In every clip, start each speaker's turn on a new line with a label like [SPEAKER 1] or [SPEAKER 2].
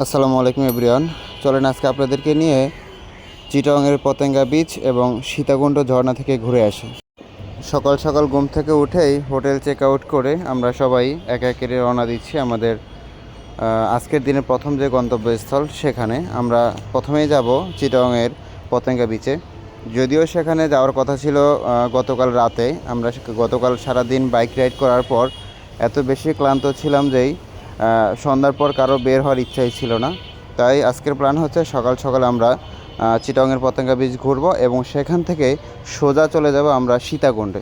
[SPEAKER 1] আসসালামু আলাইকুম এভরিওয়ান। চলেন আজকে আপনাদেরকে নিয়ে চিটাগংয়ের পতেঙ্গা বিচ এবং সীতাকুণ্ড ঝর্ণা থেকে ঘুরে আসি। সকাল সকাল ঘুম থেকে উঠেই হোটেল চেক আউট করে আমরা সবাই একে একে রওনা দিচ্ছি আমাদের আজকের দিনের প্রথম যে গন্তব্যস্থল সেখানে। আমরা প্রথমেই যাব চিটাগংয়ের পতেঙ্গা বিচে। যদিও সেখানে যাওয়ার কথা ছিল গতকাল রাতে। আমরা গতকাল সারাদিন বাইক রাইড করার পর এত বেশি ক্লান্ত ছিলাম যেই সন্ধ্যার পর কারো বের হওয়ার ইচ্ছাই ছিল না। তাই আজকের প্ল্যান হচ্ছে সকাল সকাল আমরা চিটাগংয়ের পতেঙ্গা বিচ ঘুরবো এবং সেখান থেকে সোজা চলে যাব আমরা সীতাকুণ্ডে।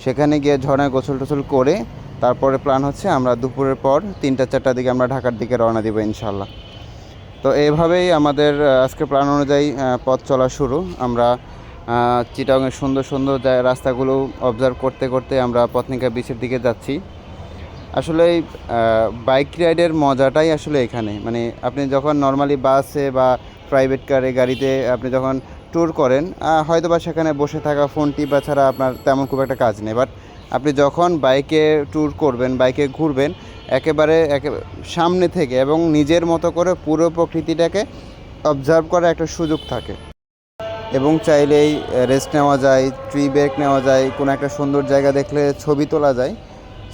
[SPEAKER 1] সেখানে গিয়ে ঝর্ণায় গোসল টোসল করে তারপরে প্ল্যান হচ্ছে আমরা দুপুরের পর 3-4টার দিকে আমরা ঢাকার দিকে রওনা দিব ইনশাল্লাহ। তো এইভাবেই আমাদের আজকের প্ল্যান অনুযায়ী পথ চলা শুরু। আমরা চিটাগংয়ের সুন্দর সুন্দর রাস্তাগুলো অবজার্ভ করতে করতে আমরা পতেঙ্গা বিচের দিকে যাচ্ছি। আসলে বাইক রাইডের মজাটাই আসলে এখানে, মানে আপনি যখন নর্মালি বাসে বা প্রাইভেট গাড়িতে আপনি যখন ট্যুর করেন হয়তো বা সেখানে বসে থাকা ফোন টিপা ছাড়া আপনার তেমন খুব একটা কাজ নেই। বাট আপনি যখন বাইকে ট্যুর করবেন, বাইকে ঘুরবেন একেবারে সামনে থেকে এবং নিজের মতো করে পুরো প্রকৃতিটাকে অবজার্ভ করার একটা সুযোগ থাকে এবং চাইলেই রেস্ট নেওয়া যায়, ট্রি ব্রেক নেওয়া যায়, কোনো একটা সুন্দর জায়গা দেখলে ছবি তোলা যায়।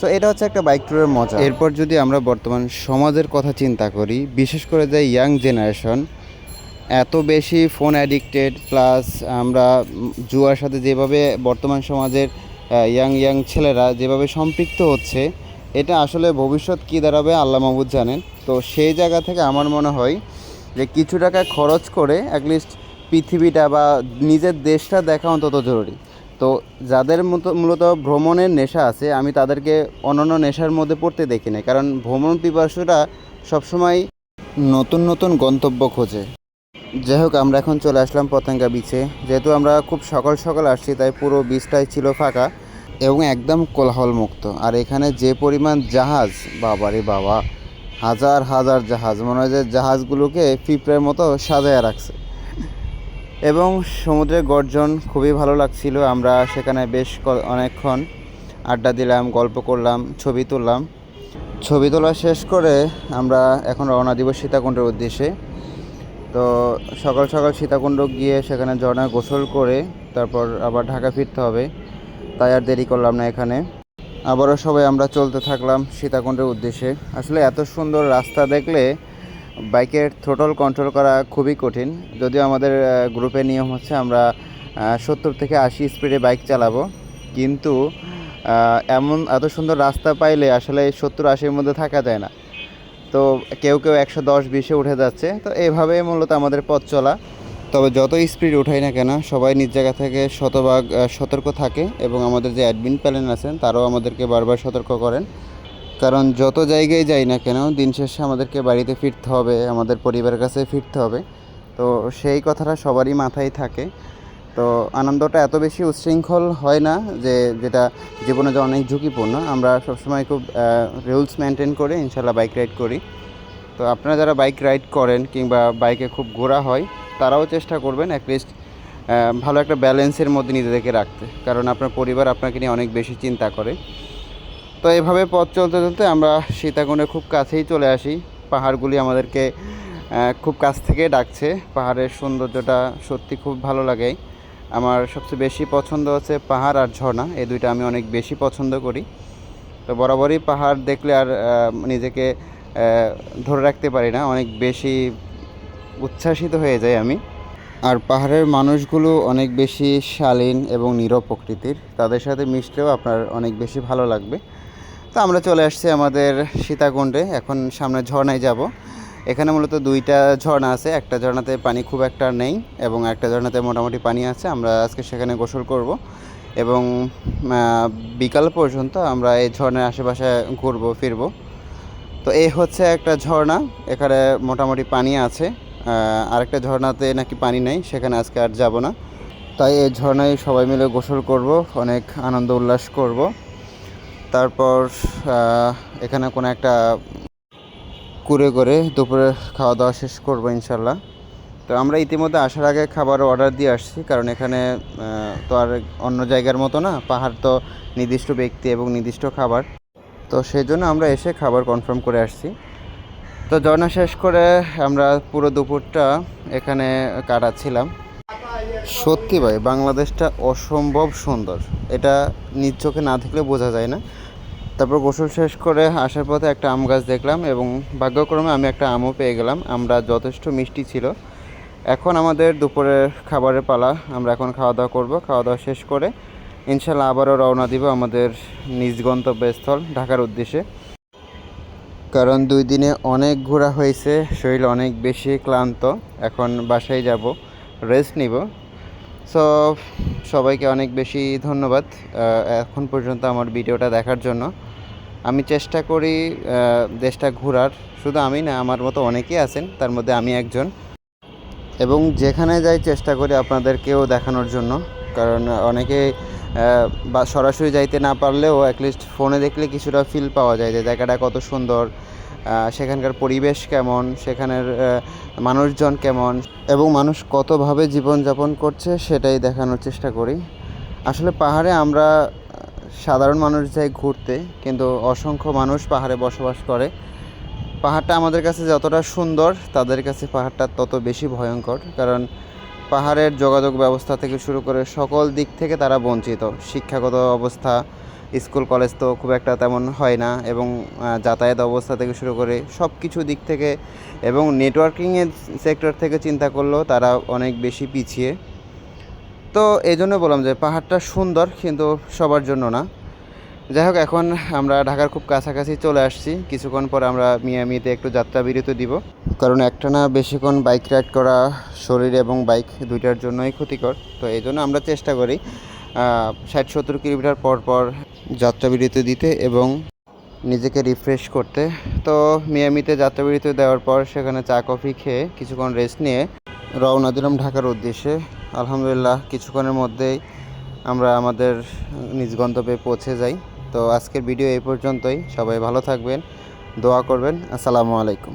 [SPEAKER 1] সো এটা হচ্ছে একটা বাইক ট্যুরের মজা। এরপর যদি আমরা বর্তমান সমাজের কথা চিন্তা করি, বিশেষ করে যে ইয়াং জেনারেশন এত বেশি ফোন অ্যাডিক্টেড, প্লাস আমরা জুয়ার সাথে যেভাবে বর্তমান সমাজের ইয়াং ছেলেরা যেভাবে সম্পৃক্ত হচ্ছে, এটা আসলে ভবিষ্যৎ কী দাঁড়াবে আল্লাহ মাহবুদ জানেন। তো সেই জায়গা থেকে আমার মনে হয় যে কিছু টাকা খরচ করে অ্যাটলিস্ট পৃথিবীটা বা নিজের দেশটা দেখা অন্তত জরুরি। তো যাদের মূলত ভ্রমণের নেশা আছে, আমি তাদেরকে অন্যান্য নেশার মধ্যে পড়তে দেখি না, কারণ ভ্রমণ পিপাসুরা সবসময় নতুন নতুন গন্তব্য খোঁজে। যাই হোক, আমরা এখন চলে আসলাম পতেঙ্গা বিচে। যেহেতু আমরা খুব সকাল সকাল আসছি তাই পুরো বিচটাই ছিল ফাঁকা এবং একদম কোলাহল মুক্ত। আর এখানে যে পরিমাণ জাহাজ, বাবারে বাবা, হাজার হাজার জাহাজ, মনে হয় যে জাহাজগুলোকে পিঁপড়ের মতো সাজায় রাখছে এবং সমুদ্রের গর্জন খুবই ভালো লাগছিল। আমরা সেখানে বেশ অনেকক্ষণ আড্ডা দিলাম, গল্প করলাম, ছবি তোলা শেষ করে আমরা এখন রওনা দিব সীতাকুণ্ডের উদ্দেশ্যে। তো সকাল সকাল সীতাকুণ্ড গিয়ে সেখানে ঝর্ণায় গোসল করে তারপর আবার ঢাকা ফিরতে হবে, তাই আর দেরি করলাম না। এখানে আবারও সবাই আমরা চলতে থাকলাম সীতাকুণ্ডের উদ্দেশ্যে। আসলে এত সুন্দর রাস্তা দেখলে বাইকের থ্রোটল কন্ট্রোল করা খুবই কঠিন। যদিও আমাদের গ্রুপের নিয়ম হচ্ছে আমরা 70 থেকে 80 স্পিডে বাইক চালাবো, কিন্তু এত সুন্দর রাস্তা পাইলে আসলে 70-80-র মধ্যে থাকা যায় না। তো কেউ 110-20-এ উঠে যাচ্ছে। তো এইভাবে মূলত আমাদের পথ চলা। তবে যত স্পিড উঠাই না কেন সবাই নিজ জায়গা থেকে শতভাগ সতর্ক থাকে এবং আমাদের যে অ্যাডমিন প্যানেল আছেন তারাও আমাদেরকে বারবার সতর্ক করেন, কারণ যত জায়গায় যাই না কেন দিন শেষে আমাদেরকে বাড়িতে ফিরতে হবে, আমাদের পরিবারের কাছে ফিরতে হবে। তো সেই কথাটা সবারই মাথায় থাকে। তো আনন্দটা এত বেশি উচ্ছৃঙ্খল হয় না যেটা জীবনে যে অনেক ঝুঁকিপূর্ণ। আমরা সবসময় খুব রুলস মেনটেন করে ইনশাল্লাহ বাইক রাইড করি। তো আপনারা যারা বাইক রাইড করেন কিংবা বাইকে খুব ঘোরা হয় তারাও চেষ্টা করবেন অ্যাটলিস্ট ভালো একটা ব্যালেন্সের মধ্যে নিজেদেরকে রাখতে, কারণ আপনার পরিবার আপনাকে নিয়ে অনেক বেশি চিন্তা করে। তো এভাবে পথ চলতে চলতে আমরা সীতাকুণ্ডের খুব কাছেই চলে আসি। পাহাড়গুলি আমাদেরকে খুব কাছ থেকে ডাকছে। পাহাড়ের সৌন্দর্যটা সত্যি খুব ভালো লাগে। আমার সবচেয়ে বেশি পছন্দ হচ্ছে পাহাড় আর ঝর্ণা, এই দুইটা আমি অনেক বেশি পছন্দ করি। তো বরাবরই পাহাড় দেখলে আর নিজেকে ধরে রাখতে পারি না, অনেক বেশি উচ্ছ্বাসিত হয়ে যাই আমি। আর পাহাড়ের মানুষগুলো অনেক বেশি শালীন এবং নীরব প্রকৃতির, তাদের সাথে মিশলেও আপনার অনেক বেশি ভালো লাগবে। তো আমরা চলে আসছি আমাদের সীতাকুণ্ডে, এখন সামনে ঝর্ণায় যাব। এখানে মূলত দুইটা ঝর্ণা আছে, একটা ঝর্ণাতে পানি খুব একটা নেই এবং একটা ঝর্ণাতে মোটামুটি পানি আছে। আমরা আজকে সেখানে গোসল করব এবং বিকাল পর্যন্ত আমরা এই ঝর্ণার আশেপাশে ঘুরবো ফিরবো। তো এই হচ্ছে একটা ঝর্ণা, এখানে মোটামুটি পানি আছে। আরেকটা ঝর্ণাতে নাকি পানি নেই, সেখানে আজকে আর যাব না। তাই এই ঝর্ণায় সবাই মিলে গোসল করব, অনেক আনন্দ উল্লাস করব। তারপর এখানে কোনো একটা করে দুপুরে খাওয়া দাওয়া শেষ করবো ইনশাল্লাহ। তো আমরা ইতিমধ্যে আসার আগে খাবার অর্ডার দিয়ে আসছি, কারণ এখানে তো আর অন্য জায়গার মতো না, পাহাড় তো নির্দিষ্ট ব্যক্তি এবং নির্দিষ্ট খাবার। তো সেই জন্য আমরা এসে খাবার কনফার্ম করে আসছি। তো ঝর্ণা শেষ করে আমরা পুরো দুপুরটা এখানে কাটাচ্ছিলাম। সত্যি ভাই, বাংলাদেশটা অসম্ভব সুন্দর, এটা নিজ চোখে না দেখলে বোঝা যায় না। তারপর গোসল শেষ করে আসার পথে একটা আম গাছ দেখলাম এবং ভাগ্যক্রমে আমি একটা আমও পেয়ে গেলাম। আমরা যথেষ্ট মিষ্টি ছিল। এখন আমাদের দুপুরের খাবারের পালা, আমরা এখন খাওয়া দাওয়া করব। খাওয়া দাওয়া শেষ করে ইনশাল্লাহ আবারও রওনা দিব আমাদের নিজ গন্তব্যস্থল ঢাকার উদ্দেশ্যে। কারণ 2 দিনে অনেক ঘোরা হয়েছে, শরীর অনেক বেশি ক্লান্ত। এখন বাসায় যাব, রেস্ট নিব। সো সবাইকে অনেক বেশি ধন্যবাদ এখন পর্যন্ত আমার ভিডিওটা দেখার জন্য। আমি চেষ্টা করি দেশটা ঘোরার, শুধু আমি না, আমার মতো অনেকেই আছেন, তার মধ্যে আমি একজন। এবং যেখানে যাই চেষ্টা করি আপনাদেরকেও দেখানোর জন্য, কারণ অনেকে বা সরাসরি যাইতে না পারলেও অ্যাটলিস্ট ফোনে দেখলে কিছুটা ফিল পাওয়া যায় যে জায়গাটা কত সুন্দর, সেখানকার পরিবেশ কেমন, সেখানের মানুষজন কেমন এবং মানুষ কতভাবে জীবনযাপন করছে সেটাই দেখানোর চেষ্টা করি। আসলে পাহাড়ে আমরা সাধারণ মানুষ যাই ঘুরতে, কিন্তু অসংখ্য মানুষ পাহাড়ে বসবাস করে। পাহাড়টা আমাদের কাছে যতটা সুন্দর, তাদের কাছে পাহাড়টা তত বেশি ভয়ঙ্কর। কারণ পাহাড়ের যোগাযোগ ব্যবস্থা থেকে শুরু করে সকল দিক থেকে তারা বঞ্চিত। শিক্ষাগত অবস্থা, স্কুল কলেজ তো খুব একটা তেমন হয় না, এবং যাতায়াত অবস্থা থেকে শুরু করে সব কিছু দিক থেকে, এবং নেটওয়ার্কিংয়ের সেক্টর থেকে চিন্তা করলেও তারা অনেক বেশি পিছিয়ে। তো এই জন্য বললাম যে পাহাড়টা সুন্দর, কিন্তু সবার জন্য না। যাই হোক, এখন আমরা ঢাকার খুব কাছাকাছি চলে আসছি। কিছুক্ষণ পর আমরা মিয়ামিতে একটু যাত্রা বিরতি দিব, কারণ একটানা বেশিক্ষণ বাইক রাইড করা শরীর এবং বাইক দুইটার জন্যই ক্ষতিকর। তো এই জন্য আমরা চেষ্টা করি 60-70 কিলোমিটার পর পর যাত্রা বিরতি দিতে এবং নিজেকে রিফ্রেশ করতে। তো মিয়ামিতে যাত্রা বিরতি দেওয়ার পর সেখানে চা কফি খেয়ে কিছুক্ষণ রেস্ট নিয়ে রওনা দিলাম ঢাকার উদ্দেশ্যে। আলহামদুলিল্লাহ কিছুক্ষণের মধ্যেই আমরা আমাদের নিজ গন্তব্যে পৌঁছে যাই। তো আজকের ভিডিও এই পর্যন্তই। সবাই ভালো থাকবেন, দোয়া করবেন। আসসালামু আলাইকুম।